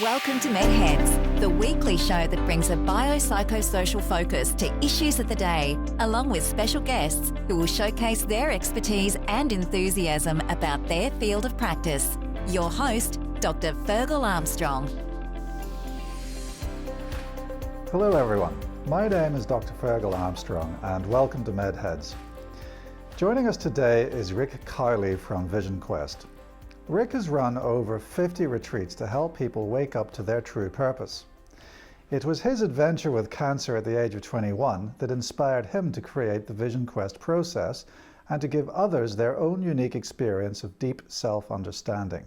Welcome to MedHeads, the weekly show that brings a biopsychosocial focus to issues of the day, along with special guests who will showcase their expertise and enthusiasm about their field of practice. Your host, Dr. Fergal Armstrong. Hello everyone, my name is Dr. Fergal Armstrong and welcome to MedHeads. Joining us today is Rick Cowley from VysionQuest. Rick has run over 50 retreats to help people wake up to their true purpose. It was his adventure with cancer at the age of 21 that inspired him to create the VysionQuest process and to give others their own unique experience of deep self-understanding.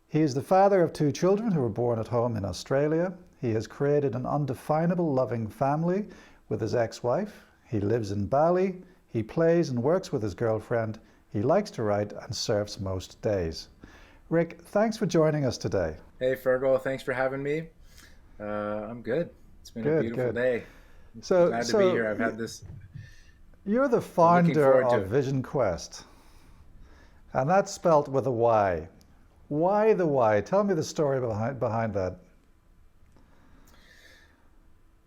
He is the father of 2 children who were born at home in Australia. He has created an undefinable loving family with his ex-wife. He lives in Bali. He plays and works with his girlfriend. He likes to write and surfs most days. Rick, thanks for joining us today. Hey Fergal, thanks for having me. I'm good. It's been a beautiful day. Glad to be here. I've had this. You're the founder of VysionQuest, and that's spelt with a Y. Why the Y? Tell me the story behind that.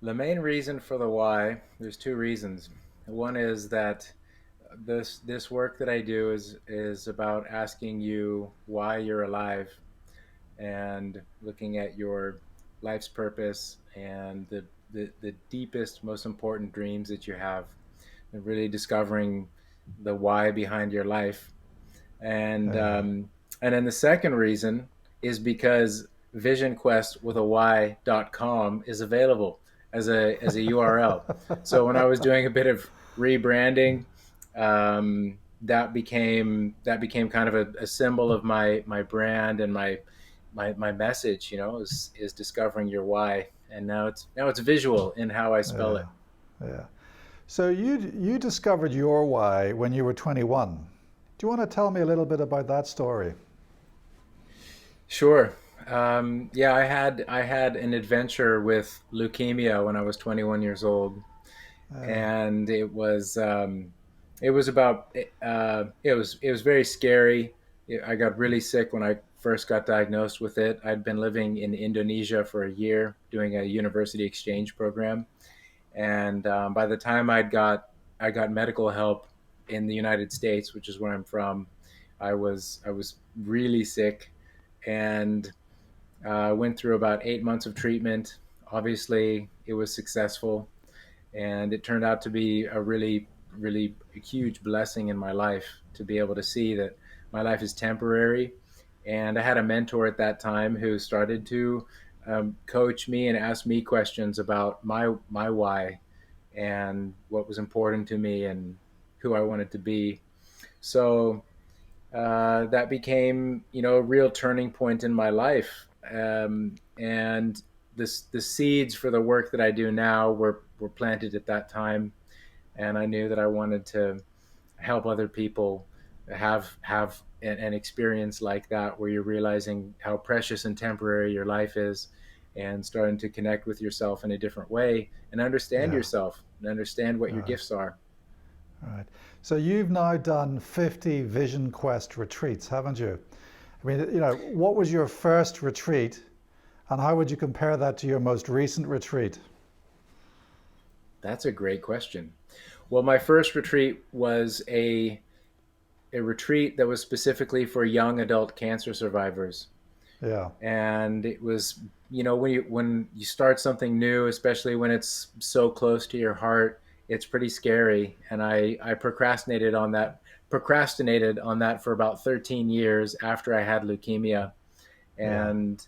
The main reason for the why, there's 2 reasons. One is that this work that I do is about asking you why you're alive and looking at your life's purpose and the deepest, most important dreams that you have, and really discovering the why behind your life. And then the second reason is because VysionQuest with a Y.com is available as a URL. So when I was doing a bit of rebranding, that became kind of a symbol of my brand and my message, is discovering your why. And now it's visual in how I spell it. Yeah. So you discovered your why when you were 21. Do you want to tell me a little bit about that story? Sure. I had an adventure with leukemia when I was 21 years old, and it was very scary. I got really sick when I first got diagnosed with it. I'd been living in Indonesia for a year doing a university exchange program, and by the time I got medical help in the United States, which is where I'm from, I was really sick, and went through about 8 months of treatment. Obviously, it was successful, and it turned out to be a really huge blessing in my life to be able to see that my life is temporary. And I had a mentor at that time who started to coach me and ask me questions about my why and what was important to me and who I wanted to be. So that became, a real turning point in my life. And the seeds for the work that I do now were planted at that time. And I knew that I wanted to help other people have an experience like that, where you're realizing how precious and temporary your life is, and starting to connect with yourself in a different way and understand yourself and understand what your gifts are. All right. So you've now done 50 VysionQuest retreats, haven't you? I mean, what was your first retreat, and how would you compare that to your most recent retreat? That's a great question. Well, my first retreat was a retreat that was specifically for young adult cancer survivors. Yeah. And it was, when you start something new, especially when it's so close to your heart, it's pretty scary. And I procrastinated on that for about 13 years after I had leukemia. And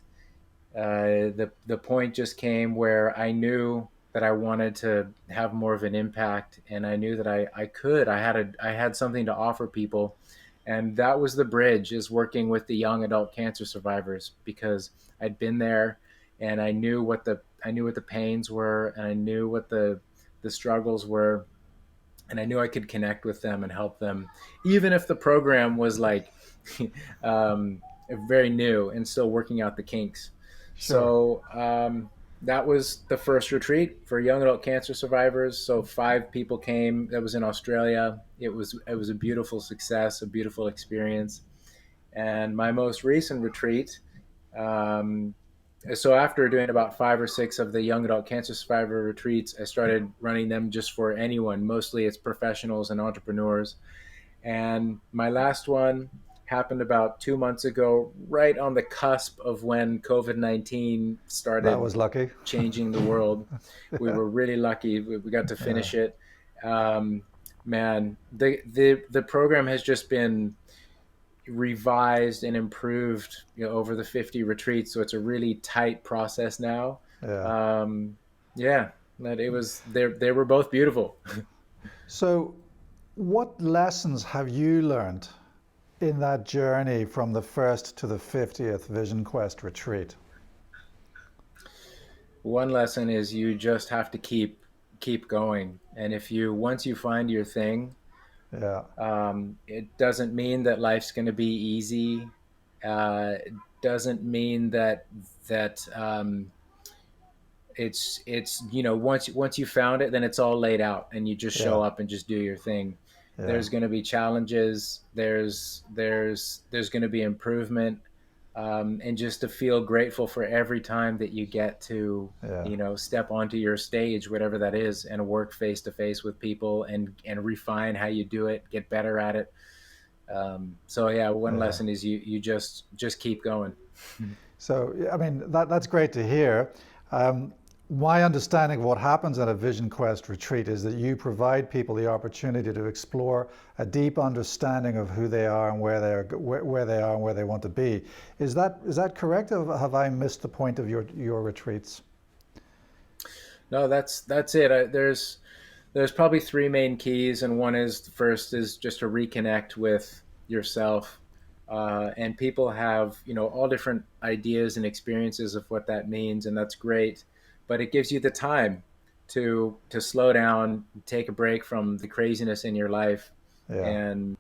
the point just came where I knew that I wanted to have more of an impact, and I knew that I had something to offer people. And that was the bridge, is working with the young adult cancer survivors, because I'd been there and I knew what the pains were, and I knew what the struggles were, and I knew I could connect with them and help them, even if the program was like very new and still working out the kinks. Sure. So that was the first retreat for young adult cancer survivors. So 5 people came. That was in Australia. It was a beautiful success, a beautiful experience. And my most recent retreat So after doing about 5 or 6 of the young adult cancer survivor retreats, I started running them just for anyone. Mostly it's professionals and entrepreneurs. And my last one happened about 2 months ago, right on the cusp of when COVID-19 That started was lucky. changing the world. We were really lucky. We got to Yeah, finish it. Um, Man, the program has just been revised and improved, over the 50 retreats. So it's a really tight process now. yeah. Yeah, that it was. They were both beautiful. So, what lessons have you learned in that journey from the first to the 50th Vision Quest retreat? One lesson is you just have to keep going, and if you once you find your thing, Yeah, it doesn't mean that life's going to be easy. It doesn't mean that it's once you found it, then it's all laid out and you just yeah, show up and just do your thing. yeah, There's going to be challenges. There's going to be improvement, and just to feel grateful for every time that you get to yeah, step onto your stage, whatever that is, and work face to face with people and refine how you do it, get better at it. So yeah, one yeah. lesson is you just keep going. So, I mean, that's great to hear. Um, my understanding of what happens at a Vision Quest retreat is that you provide people the opportunity to explore a deep understanding of who they are and where they are and where they want to be. Is that correct? Or have I missed the point of your retreats? No, that's it. There's probably three main keys, and one is the first is just to reconnect with yourself. And people have all different ideas and experiences of what that means, and that's great. But it gives you the time to slow down, take a break from the craziness in your life, Yeah, and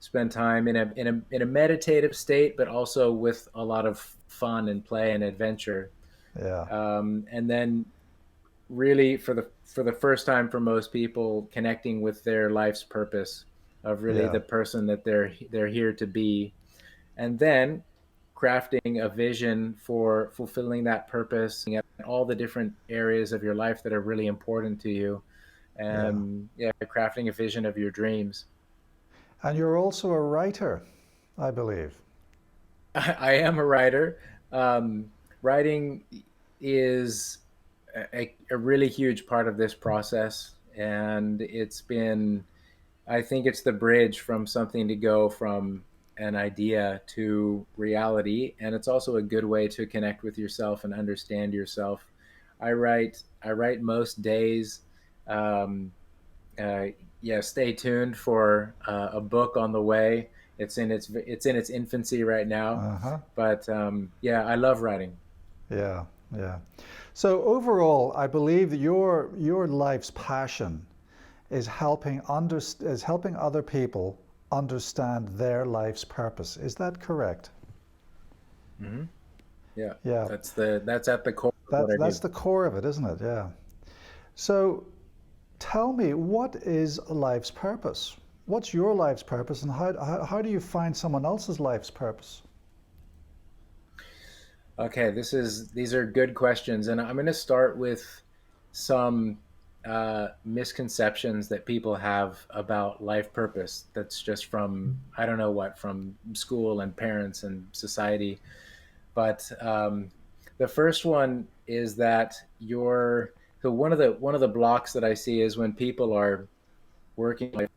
spend time in a meditative state, but also with a lot of fun and play and adventure. yeah, And then really for the first time for most people, connecting with their life's purpose of really yeah, the person that they're here to be, and then crafting a vision for fulfilling that purpose in all the different areas of your life that are really important to you, yeah. and yeah, crafting a vision of your dreams. And you're also a writer, I believe. I am a writer. Writing is a really huge part of this process, and I think it's the bridge from something to go from an idea to reality, and it's also a good way to connect with yourself and understand yourself. I write most days. Um, uh, yeah, stay tuned for a book on the way. It's in its infancy right now, Uh-huh. but yeah, I love writing. Yeah, yeah. So overall, I believe that your life's passion is helping other people understand their life's purpose. Is that correct? Hmm. Yeah, Yeah. that's at the core of what That's I that's do. the core of it, isn't it? Yeah. So tell me, what is life's purpose? What's your life's purpose, and how do you find someone else's life's purpose? Okay, these are good questions, and I'm going to start with some misconceptions that people have about life purpose. That's just from I don't know what, from school and parents and society. But the first one is that you're so one of the blocks that I see is when people are working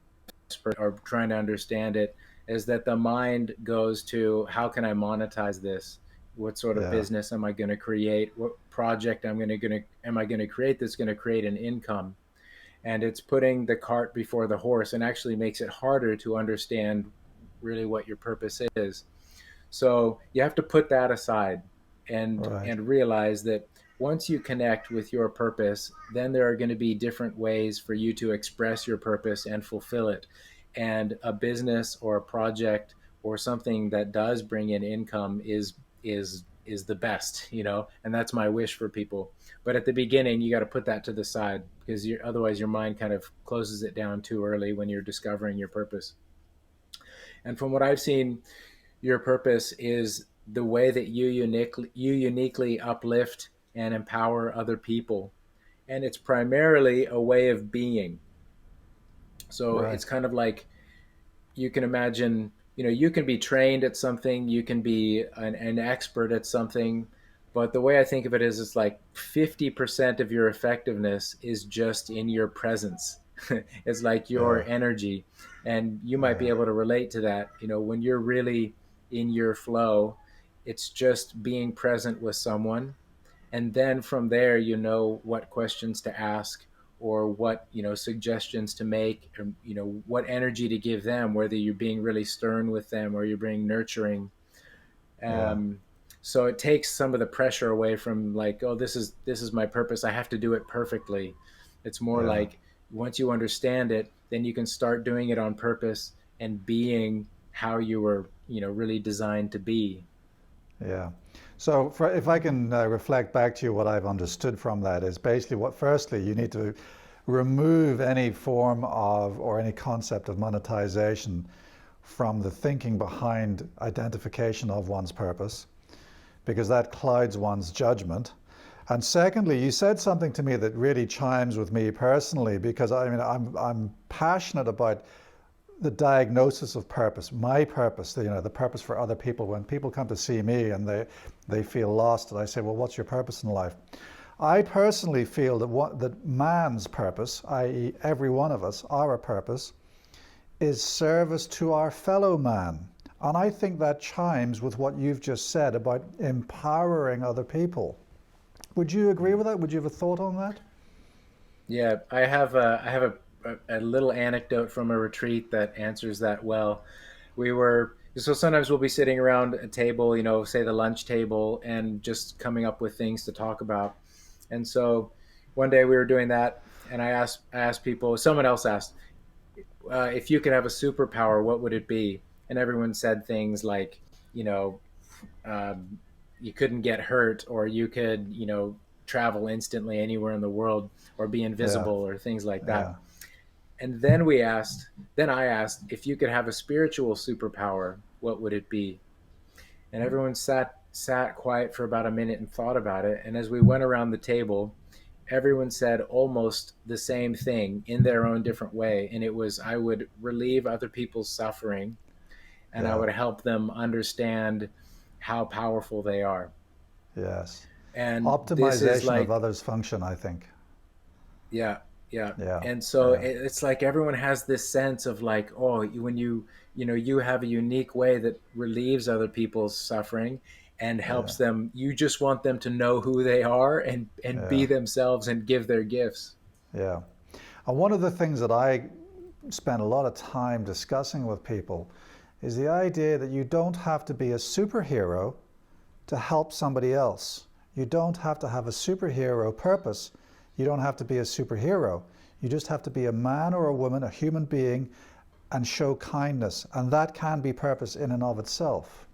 or trying to understand it, is that the mind goes to, how can I monetize this? What sort of Yeah, business am I going to create? What project am I going to create that's going to create an income? And it's putting the cart before the horse, and actually makes it harder to understand really what your purpose is. So you have to put that aside and right. and realize that once you connect with your purpose, then there are going to be different ways for you to express your purpose and fulfill it. And a business or a project or something that does bring in income is the best, and that's my wish for people. But at the beginning, you got to put that to the side, because otherwise your mind kind of closes it down too early when you're discovering your purpose. And from what I've seen, your purpose is the way that you uniquely uplift and empower other people. And it's primarily a way of being. So Right. it's kind of like, you can imagine, you can be trained at something, you can be an expert at something, but the way I think of it is, it's like 50% of your effectiveness is just in your presence. It's like your Yeah. energy. And you might be Yeah. able to relate to that. When you're really in your flow, it's just being present with someone, and then from there what questions to ask, or what suggestions to make, or what energy to give them, whether you're being really stern with them or you're being nurturing. Yeah. um, so it takes some of the pressure away from, like, oh, this is my purpose, I have to do it perfectly. It's more Yeah. like, once you understand it, then you can start doing it on purpose and being how you were really designed to be. Yeah. So if I can reflect back to you, what I've understood from that is basically what, firstly, you need to remove any form of or any concept of monetization from the thinking behind identification of one's purpose, because that clouds one's judgment. And secondly, you said something to me that really chimes with me personally, because I mean, I'm passionate about the diagnosis of purpose, my purpose, the purpose for other people. When people come to see me and they feel lost, and I say, well, what's your purpose in life? I personally feel that man's purpose, i.e. every one of us, our purpose, is service to our fellow man. And I think that chimes with what you've just said about empowering other people. Would you agree with that? Would you have a thought on that? Yeah, I have a little anecdote from a retreat that answers that well. So sometimes we'll be sitting around a table, say the lunch table, and just coming up with things to talk about. And so one day we were doing that, and I asked people. Someone else asked, if you could have a superpower, what would it be? And everyone said things like, you know, um, you couldn't get hurt, or you could, travel instantly anywhere in the world, or be Yeah, invisible, or things like yeah, that. And then I asked, if you could have a spiritual superpower, what would it be? And everyone sat quiet for about a minute and thought about it. And as we went around the table, everyone said almost the same thing in their own different way. And it was, I would relieve other people's suffering, and I yeah, would help them understand how powerful they are. yes. And this is Optimization of like, others' function, I think. yeah, yeah. Yeah, And so yeah, it's like everyone has this sense of like, oh, when you have a unique way that relieves other people's suffering and yeah, helps them. You just want them to know who they are, and yeah, be themselves and give their gifts. yeah. And one of the things that I spend a lot of time discussing with people is the idea that you don't have to be a superhero to help somebody else. You don't have to have a superhero purpose. You don't have to be a superhero. You just have to be a man or a woman, a human being, and show kindness. And that can be purpose in and of itself.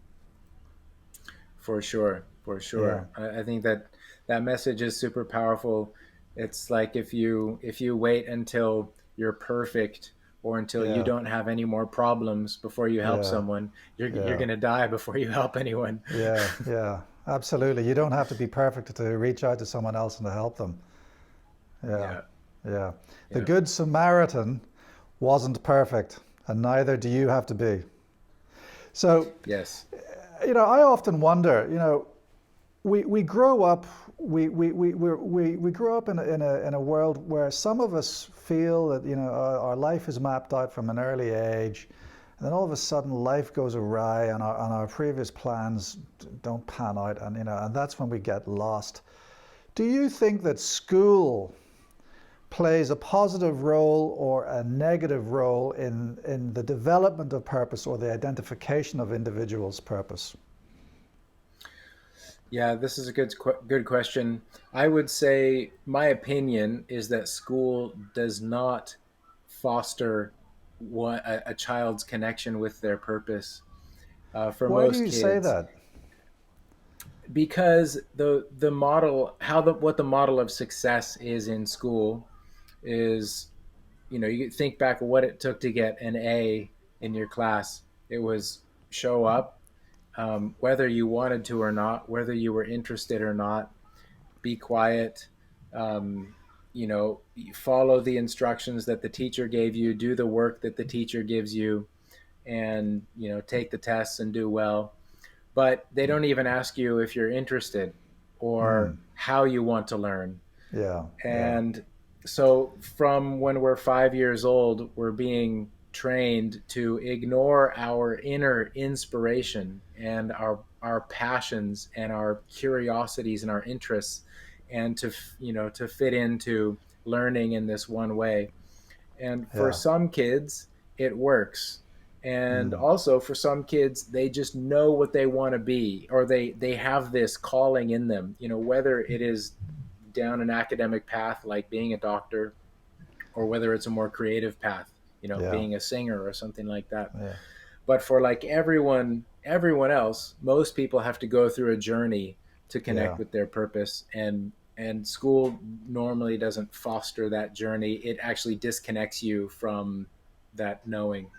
For sure, for Yeah, sure. I think that message is super powerful. It's like, if you wait until you're perfect, or until you yeah, don't have any more problems before you help yeah, someone, you're yeah, gonna die before you help anyone. yeah, yeah. Absolutely. You don't have to be perfect to reach out to someone else and to help them. Yeah, Yeah, yeah. The yeah. Good Samaritan wasn't perfect, and neither do you have to be. So, Yes. I often wonder, we grow up, we grow up in a world where some of us feel that, our life is mapped out from an early age, and then all of a sudden life goes awry, and our previous plans don't pan out, and that's when we get lost. Do you think that school plays a positive role or a negative role in the development of purpose or the identification of individuals' purpose? Yeah, this is a good question. I would say my opinion is that school does not foster a child's connection with their purpose, for Why do most you say kids, that? because the model, what the model of success is in school is, you think back what it took to get an A in your class. It was show up, whether you wanted to or not, whether you were interested or not. Be quiet, um, follow the instructions that the teacher gave you, do the work that the teacher gives you, and take the tests and do well. But they don't even ask you if you're interested or Mm. how you want to learn. Yeah, yeah, And so from when we're 5 years old, we're being trained to ignore our inner inspiration and our passions and our curiosities and our interests, and to fit into learning in this one way. And for yeah. some kids, it works. And Mm. also for some kids, they just know what they want to be, or they have this calling in them, whether it is down an academic path like being a doctor, or whether it's a more creative path, Yeah, being a singer or something like that. yeah, But for like everyone else, most people have to go through a journey to yeah. connect with their purpose, and school normally doesn't foster that journey. It actually disconnects you from that knowing.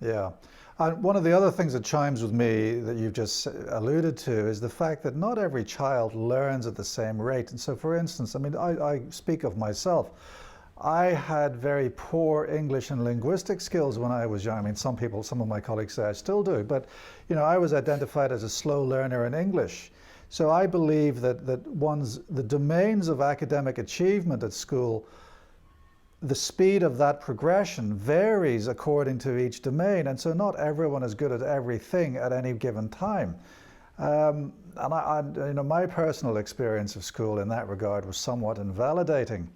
Yeah. One of the other things that chimes with me that you've just alluded to is the fact that not every child learns at the same rate. And so, for instance, I mean, I speak of myself. I had very poor English and linguistic skills when I was young. I mean, some of my colleagues say I still do, but I was identified as a slow learner in English. So I believe that the domains of academic achievement at school, the speed of that progression varies according to each domain, and so not everyone is good at everything at any given time. My personal experience of school in that regard was somewhat invalidating.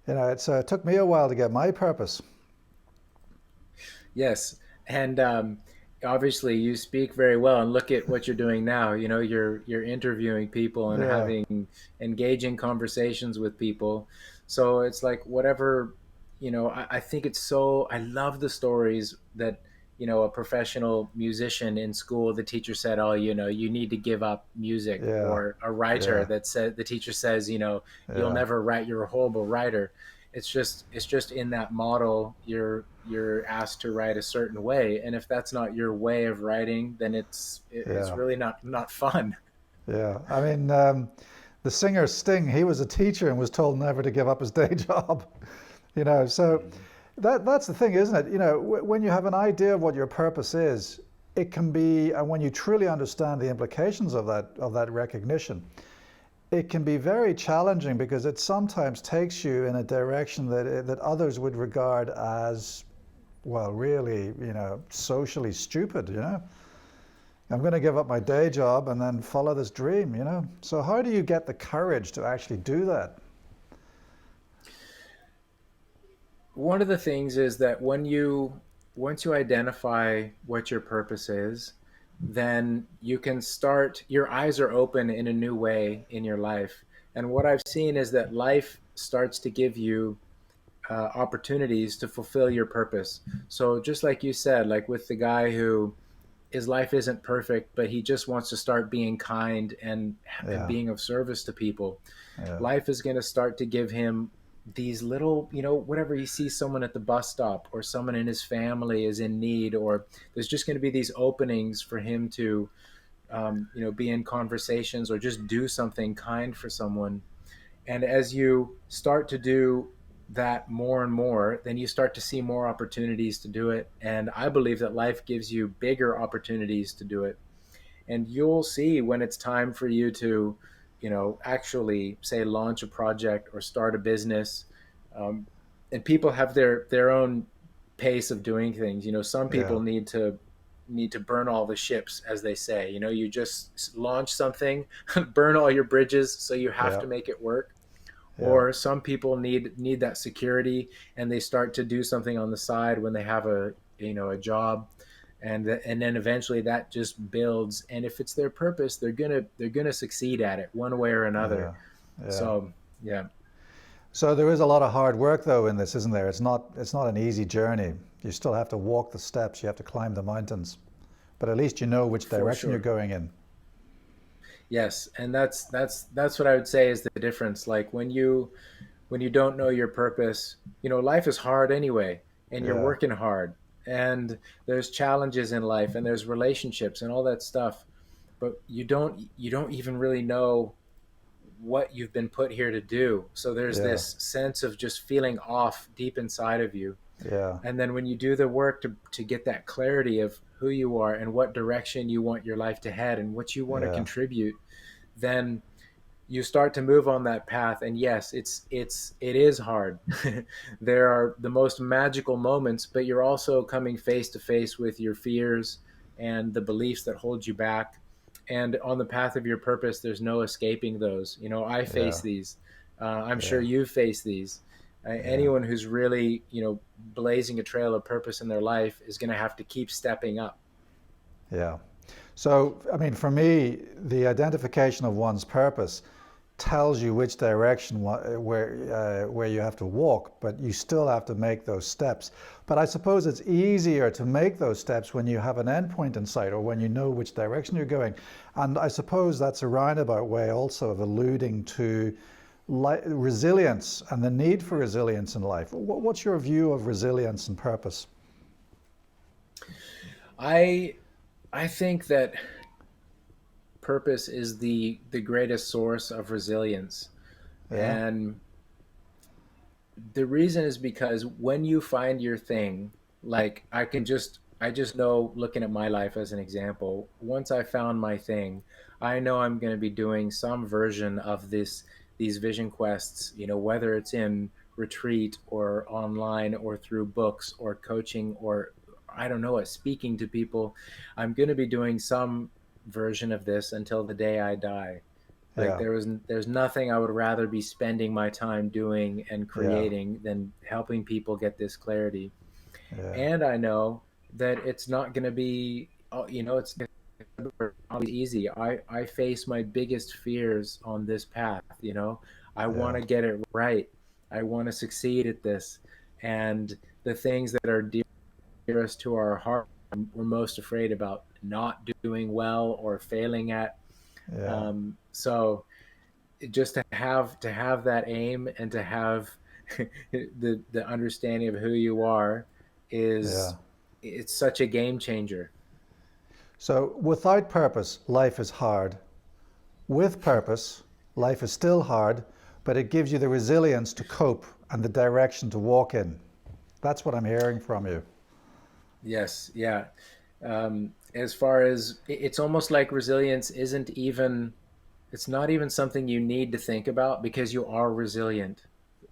It took me a while to get my purpose. Yes, and obviously you speak very well, and look at what you're doing now. You're interviewing people and Yeah, having engaging conversations with people. So it's like whatever, I think it's so. I love the stories that a professional musician in school, the teacher said, "Oh, you need to give up music," yeah, or a writer yeah, that said the teacher says, "You'll yeah, never write. You're a horrible writer." It's just in that model, you're asked to write a certain way, and if that's not your way of writing, then it's yeah, really not fun. yeah. I mean, the singer Sting, he was a teacher and was told never to give up his day job. So that's the thing, isn't it? When you have an idea of what your purpose is, it can be, and when you truly understand the implications of that recognition, it can be very challenging because it sometimes takes you in a direction that others would regard as, well, really, socially stupid. I'm going to give up my day job and then follow this dream. So how do you get the courage to actually do that? One of the things is that once you identify what your purpose is, then you can start, your eyes are open in a new way in your life. And what I've seen is that life starts to give you opportunities to fulfill your purpose. So just like you said, like with the guy who his life isn't perfect, but he just wants to start being kind and Yeah, being of service to people. yeah, Life is going to start to give him these little, whenever he sees someone at the bus stop, or someone in his family is in need, or there's just going to be these openings for him to, be in conversations or just do something kind for someone. And as you start to do that more and more, then you start to see more opportunities to do it. And I believe that life gives you bigger opportunities to do it. And you'll see when it's time for you to, actually say launch a project or start a business. Um, and people have their own pace of doing things. Some yeah, people need to burn all the ships, as they say. You just launch something, burn all your bridges, so you have yeah, to make it work. yeah, Or some people need that security, and they start to do something on the side when they have a job, and then eventually that just builds, and if it's their purpose, they're gonna succeed at it one way or another. yeah, yeah. So yeah. So there is a lot of hard work though in this, isn't there? It's not an easy journey. You still have to walk the steps, you have to climb the mountains. But at least you know which For direction you're sure. going in. Yes, and that's what I would say is the difference. Like when you don't know your purpose, life is hard anyway, and you're Yeah, working hard, and there's challenges in life, and there's relationships and all that stuff. but you don't even really know what you've been put here to do. So there's Yeah. this sense of just feeling off deep inside of you. Yeah. And then when you do the work to get that clarity of who you are and what direction you want your life to head and what you want to Yeah. contribute, then you start to move on that path. And yes, it is hard. There are the most magical moments, but you're also coming face to face with your fears and the beliefs that hold you back. And on the path of your purpose, there's no escaping those. I face Yeah. these. I'm sure Yeah. you face these. Yeah. Anyone who's really, blazing a trail of purpose in their life is going to have to keep stepping up. Yeah. So, I mean, for me, the identification of one's purpose tells you which direction where you have to walk, but you still have to make those steps. But I suppose it's easier to make those steps when you have an endpoint in sight or when you know which direction you're going. And I suppose that's a roundabout way also of alluding to resilience and the need for resilience in life. What's your view of resilience and purpose? I I think that purpose is the greatest source of resilience. Yeah. And the reason is because when you find your thing, like I just know, looking at my life as an example, once I found my thing, I know I'm going to be doing some version of these vision quests, whether it's in retreat or online or through books or coaching or I don't know, speaking to people. I'm going to be doing some version of this until the day I die. Like Yeah. there's nothing I would rather be spending my time doing and Yeah. creating than helping people get this clarity. Yeah. And I know that it's not going to be, it's always easy. I face my biggest fears on this path. I want Yeah. to get it right. I want to succeed at this. And the things that are dearest to our heart, we're most afraid about not doing well or failing at. Yeah. So just to have that aim and to have the understanding of who you are Yeah. is it's such a game changer. So without purpose, life is hard. With purpose, life is still hard, but it gives you the resilience to cope and the direction to walk in. That's what I'm hearing from you. Yes, yeah. As far as it's almost like resilience isn't even it's not even something you need to think about because you are resilient.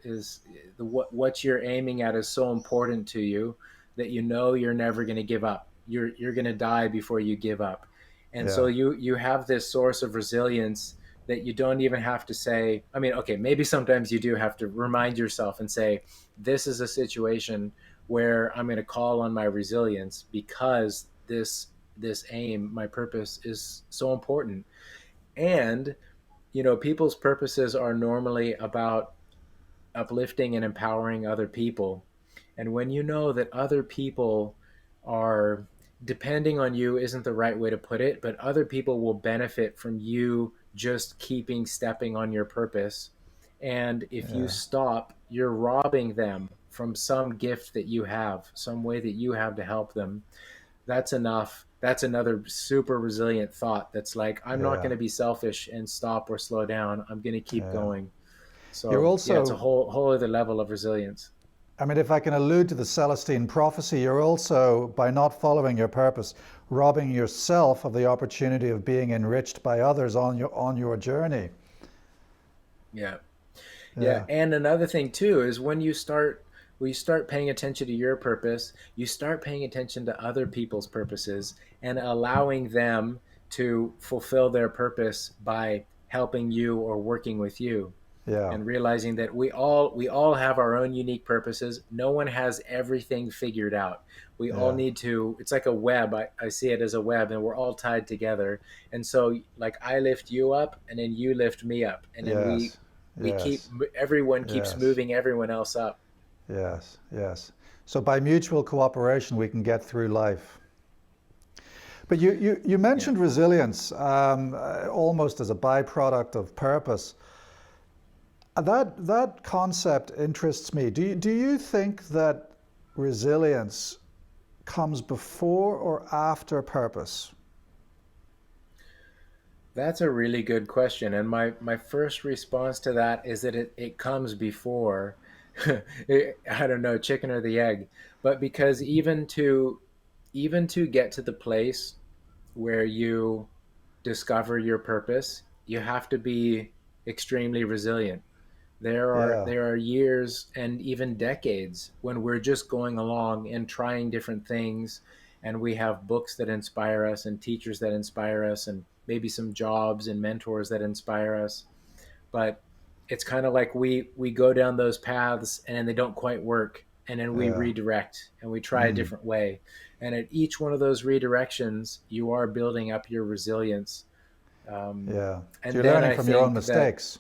Is what you're aiming at is so important to you that you're never going to give up. You're going to die before you give up. And so Yeah. you have this source of resilience that you don't even have to say, I mean, okay, maybe sometimes you do have to remind yourself and say, this is a situation where I'm going to call on my resilience because this aim, my purpose is so important. And people's purposes are normally about uplifting and empowering other people. And when you know that other people are depending on you, isn't the right way to put it, but other people will benefit from you just keeping stepping on your purpose. And if you Yeah. stop, you're robbing them from some gift that you have, some way that you have to help them. That's enough. That's another super resilient thought that's like, I'm not Yeah. going to be selfish and stop or slow down. I'm going to keep Yeah. going. You're So yeah, it's a also, whole other level of resilience. I mean, if I can allude to the Celestine prophecy, you're also, by not following your purpose, robbing yourself of the opportunity of being enriched by others on your journey. Yeah. Yeah. Yeah. And another thing too is when you start paying attention to your purpose, you start paying attention to other people's purposes and allowing them to fulfill their purpose by helping you or working with you. Yeah. And realizing that we all have our own unique purposes. No one has everything figured out. We all Yeah. need to, it's like a web. I see it as a web and we're all tied together. And so like I lift you up and then you lift me up. And then we Yes. we keep Yes. everyone keeps Yes. moving everyone else up. Yes. Yes. So by mutual cooperation, we can get through life. But you Yeah. mentioned resilience almost as a byproduct of purpose. That concept interests me. Do you think that resilience comes before or after purpose? That's a really good question. And my first response to that is that it comes before, I don't know, chicken or the egg. But because even to get to the place where you discover your purpose, you have to be extremely resilient. There are Yeah, there are years and even decades when we're just going along and trying different things, and we have books that inspire us and teachers that inspire us and maybe some jobs and mentors that inspire us. But it's kind of like we go down those paths and they don't quite work, and then we yeah, redirect and we try a different way. And at each one of those redirections, you are building up your resilience. Um, yeah. So and you're then learning I from your own think that mistakes.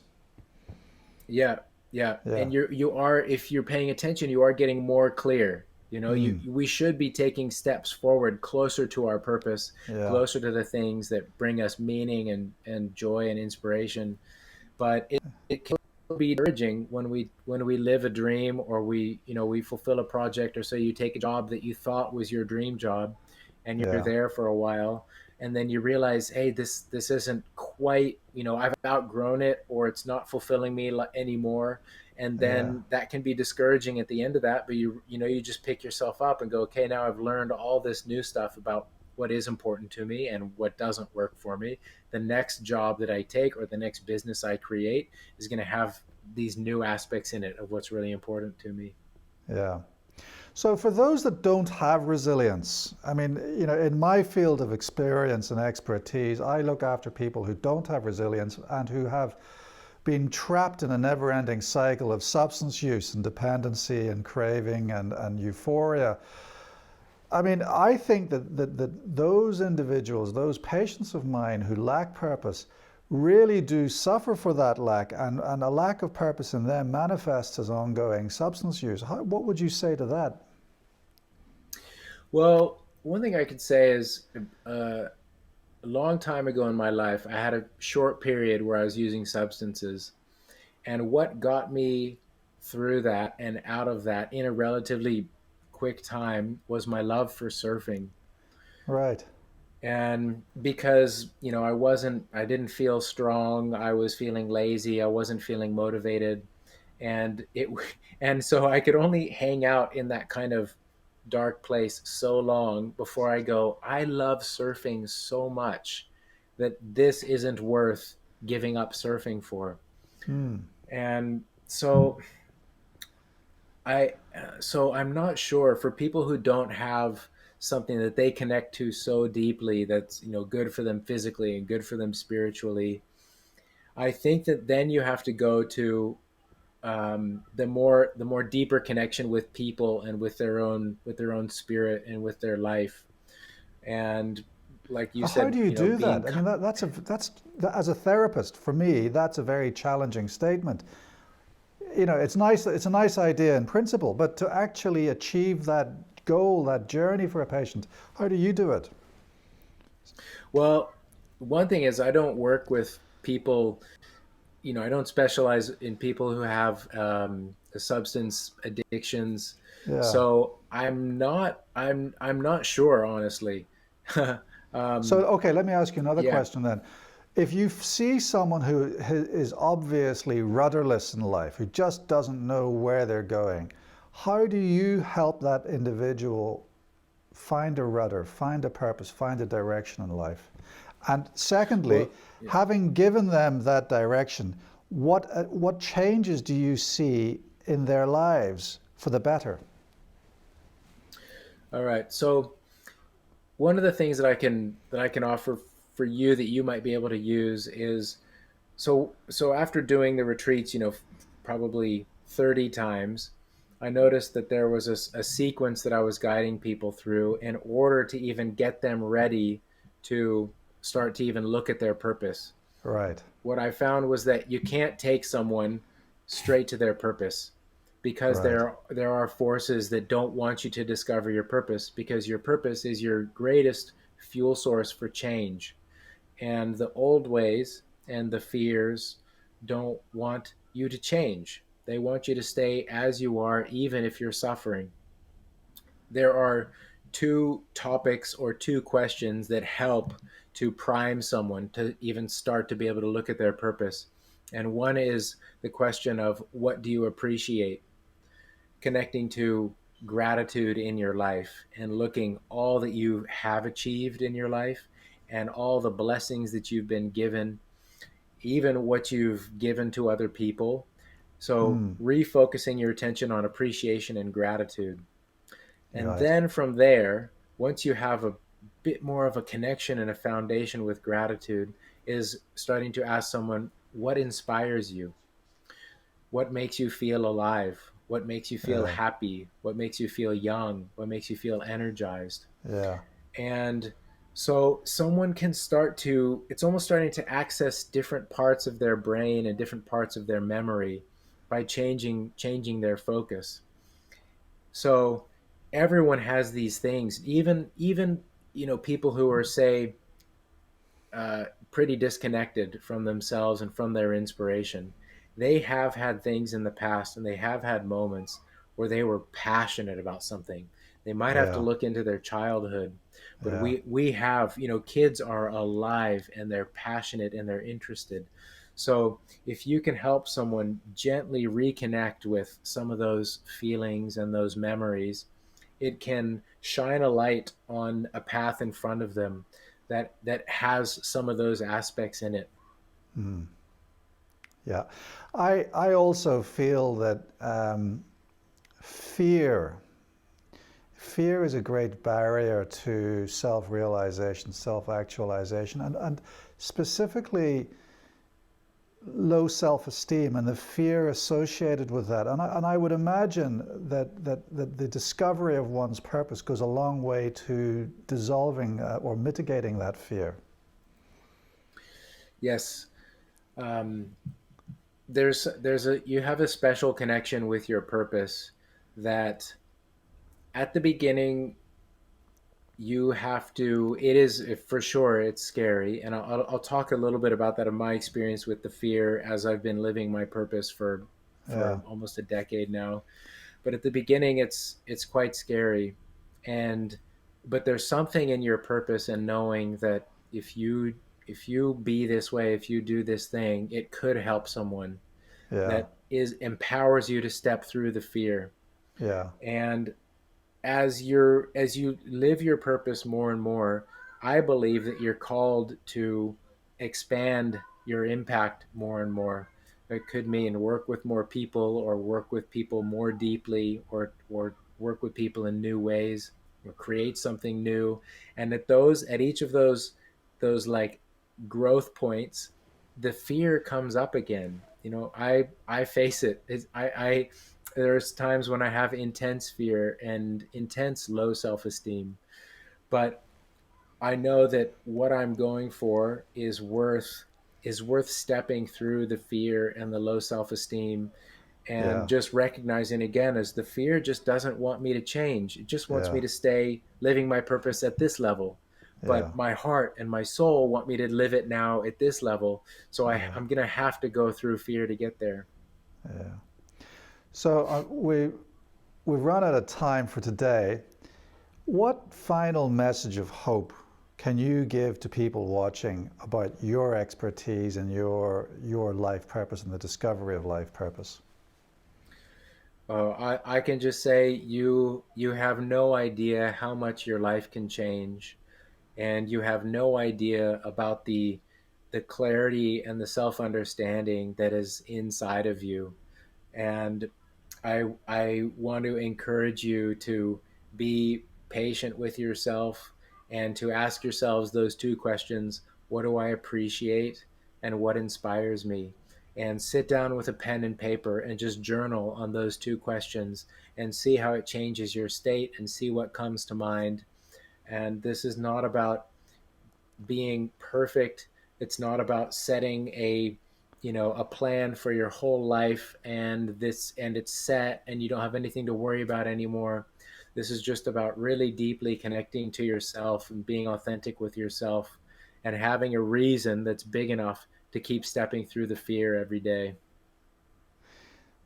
yeah, yeah, Yeah. and you are if you're paying attention, you are getting more clear. You know, Mm, we should be taking steps forward closer to our purpose, yeah, closer to the things that bring us meaning and joy and inspiration. But it can be discouraging when we live a dream, or we fulfill a project, or so you take a job that you thought was your dream job, and you're yeah, there for a while, and then you realize, hey, this isn't quite, I've outgrown it, or it's not fulfilling me anymore. And yeah, then that can be discouraging at the end of that, but you just pick yourself up and go, okay, now I've learned all this new stuff about what is important to me and what doesn't work for me. The next job that I take or the next business I create is going to have these new aspects in it of what's really important to me. yeah. So for those that don't have resilience, I mean, in my field of experience and expertise, I look after people who don't have resilience and who have been trapped in a never-ending cycle of substance use and dependency and craving and euphoria. I mean, I think that those individuals, those patients of mine who lack purpose, really do suffer for that lack, and a lack of purpose in them manifests as ongoing substance use. What would you say to that? Well, one thing I could say is a long time ago in my life, I had a short period where I was using substances. And what got me through that and out of that in a relatively quick time was my love for surfing. Right. And because I didn't feel strong, I was feeling lazy, I wasn't feeling motivated, and it and so I could only hang out in that kind of dark place so long before I go, I love surfing so much that this isn't worth giving up surfing for. Hmm. And I'm not sure, for people who don't have something that they connect to so deeply, that's good for them physically and good for them spiritually. I think that then you have to go to the more deeper connection with people and with their own spirit and with their life. And like you How said, do you do being that? I mean, as a therapist, for me, that's a very challenging statement. It's nice. It's a nice idea in principle, but to actually achieve that goal, that journey for a patient, how do you do it? well. One thing is, I don't work with people. I don't specialize in people who have substance addictions. Yeah. So I'm not sure, honestly. So, um, okay, let me ask you another yeah. question then. If you see someone who is obviously rudderless in life, who just doesn't know where they're going, how do you help that individual find a rudder, find a purpose, find a direction in life? And secondly, Well, yeah. having given them that direction, what changes do you see in their lives for the better? All right. So one of the things that I can offer for you that you might be able to use is, so after doing the retreats, probably 30 times, I noticed that there was a sequence that I was guiding people through in order to even get them ready to start to even look at their purpose. Right, What I found was that you can't take someone straight to their purpose, because right, there are forces that don't want you to discover your purpose, because your purpose is your greatest fuel source for change. And the old ways and the fears don't want you to change. They want you to stay as you are, even if you're suffering. There are two topics or two questions that help to prime someone to even start to be able to look at their purpose. And one is the question of what do you appreciate, connecting to gratitude in your life and looking all that you have achieved in your life and all the blessings that you've been given, even what you've given to other people. So Mm, refocusing your attention on appreciation and gratitude. And right. then from there, once you have a bit more of a connection and a foundation with gratitude, is starting to ask someone, what inspires you? What makes you feel alive? What makes you feel Yeah. happy? What makes you feel young? What makes you feel energized? Yeah. And so someone can start to, it's almost starting to access different parts of their brain and different parts of their memory by changing their focus. So everyone has these things, even people who are, say, pretty disconnected from themselves and from their inspiration. They have had things in the past and they have had moments where they were passionate about something. They might have to Yeah. look into their childhood, but Yeah. we have, kids are alive and they're passionate and they're interested. So if you can help someone gently reconnect with some of those feelings and those memories, it can shine a light on a path in front of them that has some of those aspects in it. Mm, yeah. I also feel that fear fear is a great barrier to self-realization, self-actualization, and specifically low self-esteem and the fear associated with that. And I would imagine that the discovery of one's purpose goes a long way to dissolving or mitigating that fear. Yes. um, there's a you have a special connection with your purpose that at the beginning you have to, it is for sure, it's scary, and I'll talk a little bit about that, of my experience with the fear as I've been living my purpose Yeah, for almost a decade now. But at the beginning it's quite scary. And but there's something in your purpose and knowing that if you be this way, if you do this thing, it could help someone, yeah, that is empowers you to step through the fear. yeah, And as you live your purpose more and more, I believe that you're called to expand your impact more and more. It could mean work with more people, or work with people more deeply, or work with people in new ways, or create something new. And at each of those like growth points, the fear comes up again. I face it. I there's times when I have intense fear and intense low self-esteem, but I know that what I'm going for is worth stepping through the fear and the low self-esteem, and yeah, just recognizing again, as the fear just doesn't want me to change. It just wants yeah, me to stay living my purpose at this level. yeah, But my heart and my soul want me to live it now at this level. So yeah, I'm going to have to go through fear to get there. yeah. So we've run out of time for today. What final message of hope can you give to people watching about your expertise and your life purpose and the discovery of life purpose? I can just say you have no idea how much your life can change, and you have no idea about the clarity and the self-understanding that is inside of you. And I want to encourage you to be patient with yourself and to ask yourselves those two questions: what do I appreciate, and what inspires me? And sit down with a pen and paper and just journal on those two questions, and see how it changes your state and see what comes to mind. And this is not about being perfect. It's not about setting a plan for your whole life, and it's set and you don't have anything to worry about anymore. This is just about really deeply connecting to yourself and being authentic with yourself, and having a reason that's big enough to keep stepping through the fear every day.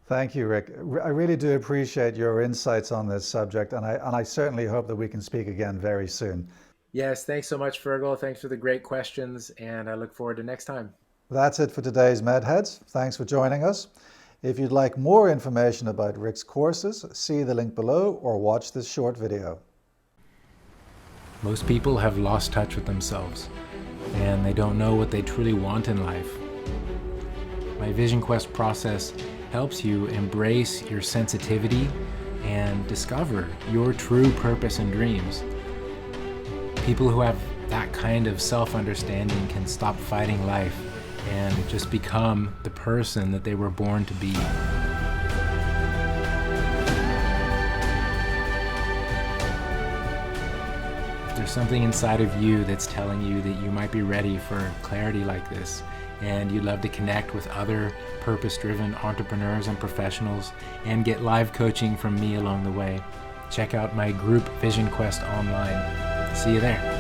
Thank you, Rick. I really do appreciate your insights on this subject, and I certainly hope that we can speak again very soon. Yes, thanks so much, Fergal. Thanks for the great questions, and I look forward to next time. That's it for today's MedHeads. Thanks for joining us. If you'd like more information about Rick's courses, see the link below or watch this short video. Most people have lost touch with themselves, and they don't know what they truly want in life. My VysionQuest process helps you embrace your sensitivity and discover your true purpose and dreams. People who have that kind of self-understanding can stop fighting life and just become the person that they were born to be. If there's something inside of you that's telling you that you might be ready for clarity like this, and you'd love to connect with other purpose-driven entrepreneurs and professionals and get live coaching from me along the way, check out my group VysionQuest online. See you there.